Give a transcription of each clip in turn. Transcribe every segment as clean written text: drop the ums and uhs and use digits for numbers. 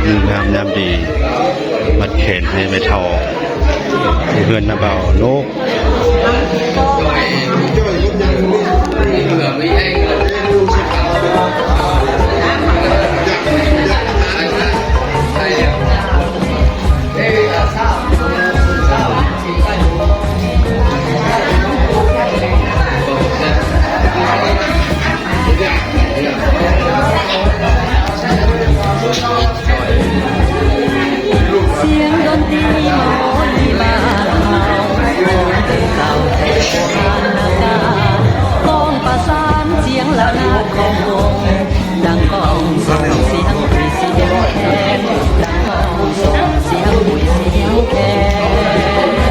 มืองามยามดีมัดแขนให้ไม่เท่าเพื่อนนะเบาโลกเสียงดนตรีโมลีบ้านเฮาเก่าแต่โบราณการกองประสานเสียงละนาดของวงดังกองส่งเสียงคุยเสียงแคนดังกองส่งเสียงคุยเสียงแคน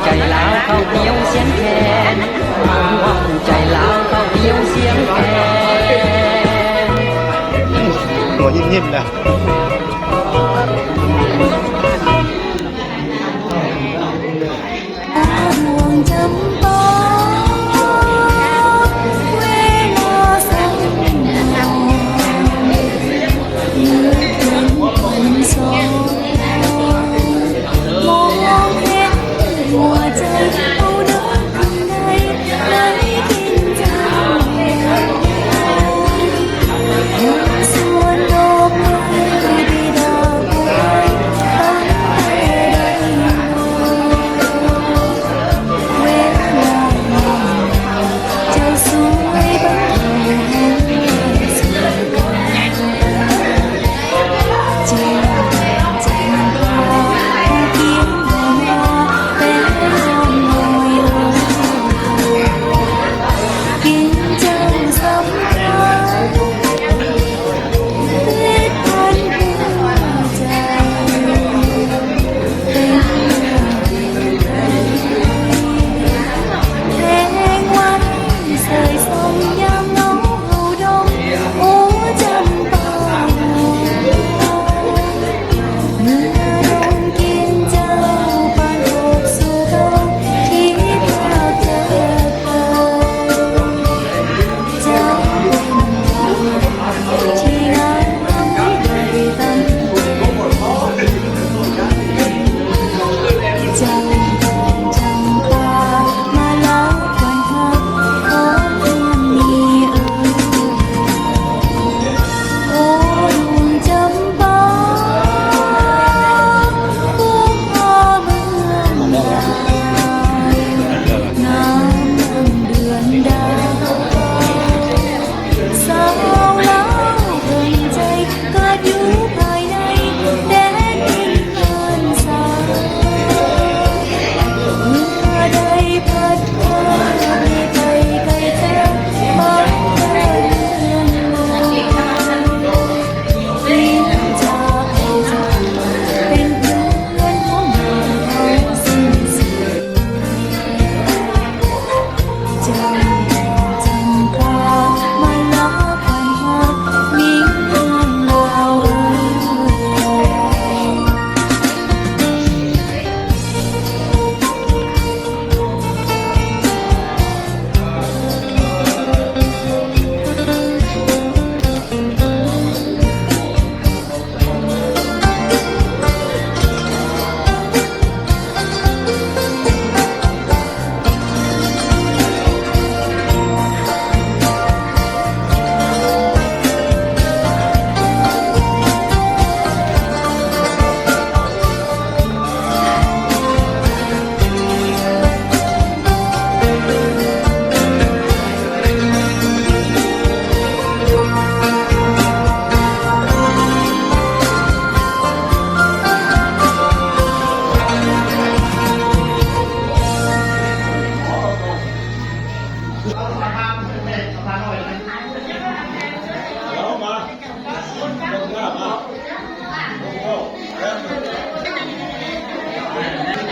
ใจลาวเข้าเดียวเสียงแคนห่วงใจลาวเข้าเดียวเสียงแคนตัวยิ้มๆนะห่วงจำปาเวลาสังหารยืดเป็นคนสองมองเห็นหัวใจเอาเดินในทิ้งใจส่วนดอกไม้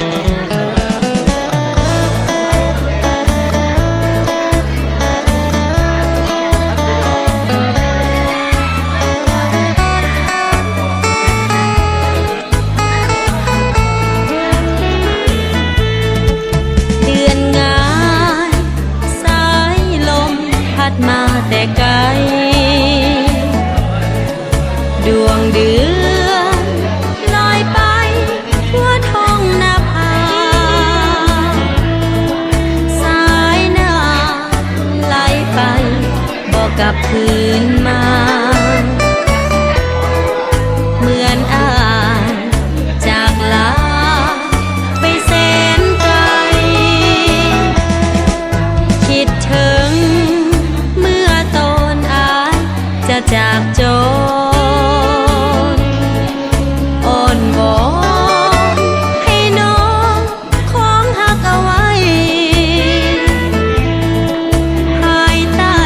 เดือนงายสายลมพัดมาแต่ไกลดวงเดือนลอยไปทั่วท้องนภาสายน้ำไหลไปบอกกลับคืนมาเหมือนอายจากลาไปแสนไกลคิดถึงเมื่อตอนอายจะจากจรอ้อนวอนให้น้องของหักเอาไว้ภายใต้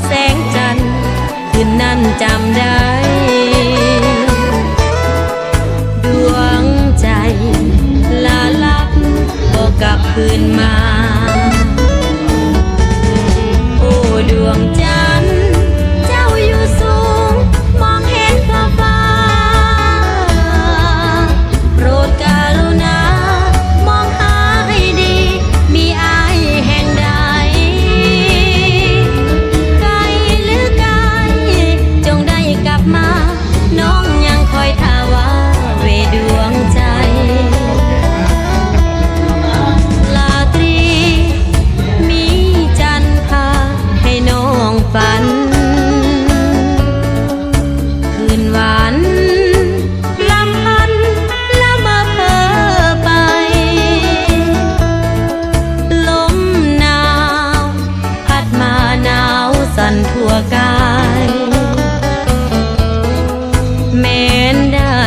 แสงจันทร์คืนนั้นจำได้ ดวงใจลาลับบอกกลับคืนมา โอ้ดวงจันทร์เจ้าอยู่สูงมองเห็นฟ้าฟ้าโปรดกรุณามองหาให้ดีมีอายแห่งใดไกลหรือไกลจงได้กลับมาน้องยังคอยท่าว่าเวดวงใจลาตรีมีจันทร์พาให้น้องฝันคืนหวานลำพันละเมอเพ้อไปลมหนาวพัดมาหนาวสั่นทั่วกายแม้นได้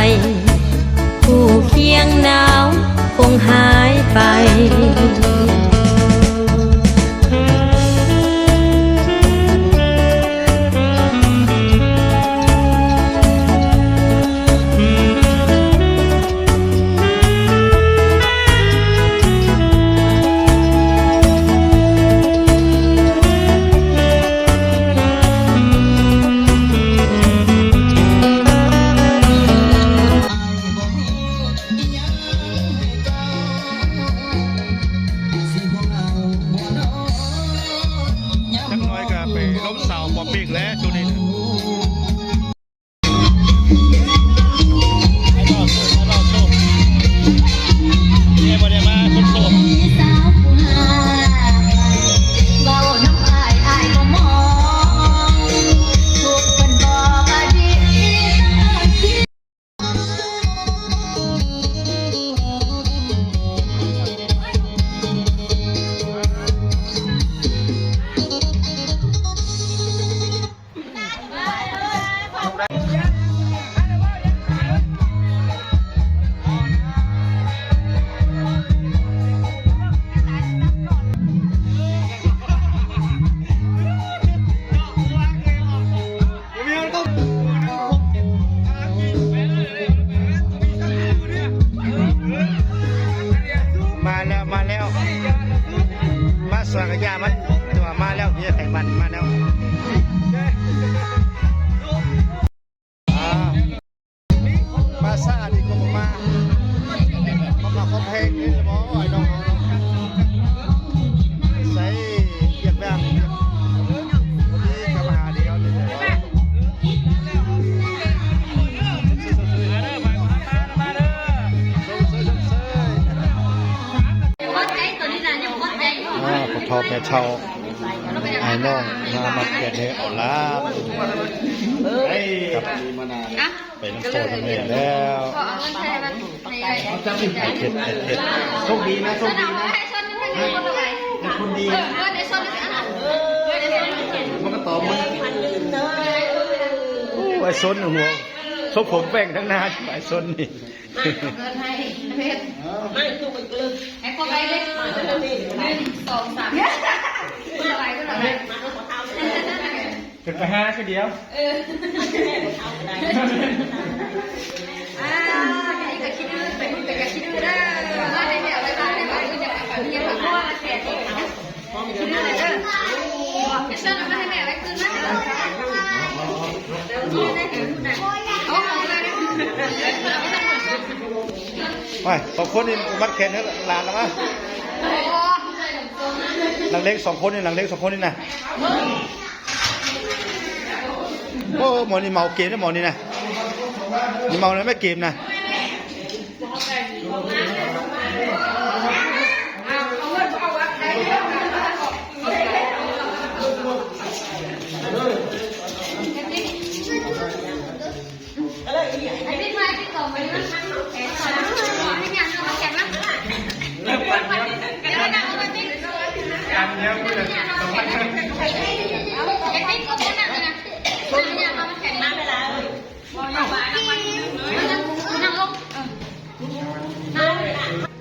ผู้เคียงหนาวคงหายไป จังน้อยก็ไปล้มเสาปอปีกแล้วช่วงนี้ไอ้รอดโซ่เนี่ยบ่ได้มาคนโซ่ สาวผู้หาเว้าน้ำอายบ่มองถูกเพิ่นบอกว่าดีที่ มาแล้ว มาสวนกระยามันตัวมาแล้วพี่ไขมันมาแล้วมาซาดิก็มาขอเพลงนี่หมอไอ้น้องใส่เกียรติแบบวันนี้ก็มาหาเดียวเลยผมทอแม่เช่าไอ้น้องมาเกิดให้เอาล้านกับไปน้ำโซ่ทำเองแล้วไอ้เข็ดโชคดีนะโชคดีนะคนดีมันก็ตอบมึงไอ้ซนหัวซบผมแป้งทั้งหน้าไอ้ซนนี่ให้คนไปเลย1 2 3คนละไปขึ้นไป5แค่เดียวก็คิดดูไปพูดแต่ก็คิดดูได้ ไปสองคนนี่มัดแขนให้หลานแล้วมั้ยหลังเล็กสองคนนี่หลังเล็กสองคนนี่นะโอ้หมอนี่เมาเกมนะหมอนี่นะนี่เมาแล้วไม่เกมนะ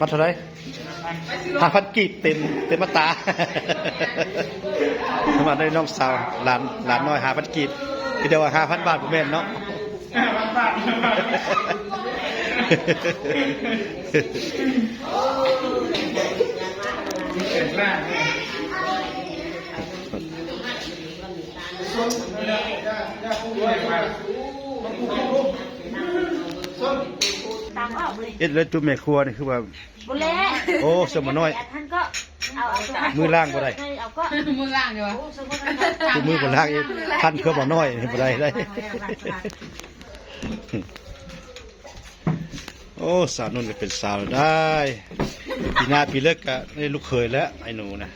มาเท่าไร5,000 กีบเต็มมาตามาได้น้องสาวหลานน้อย5,000 กีบเดียวว่า5,000 บาทผมแม่นเนาะ5,000 บาทเก่งมากเอ็ดเลยจุ่มแม่ครัวนี่คือว่าโอ้สมน้อยมือล่างบ่ได้มือล่างอยู่วะ คือมือบ่ล่างเองท่านเครือบ่น้อยบ่ได้โอ้สาวนุ่นก็เป็นสาวได้ปีหน้าปีเลิกก็ได้ลูกเคยแล้วไอ้หนูนะ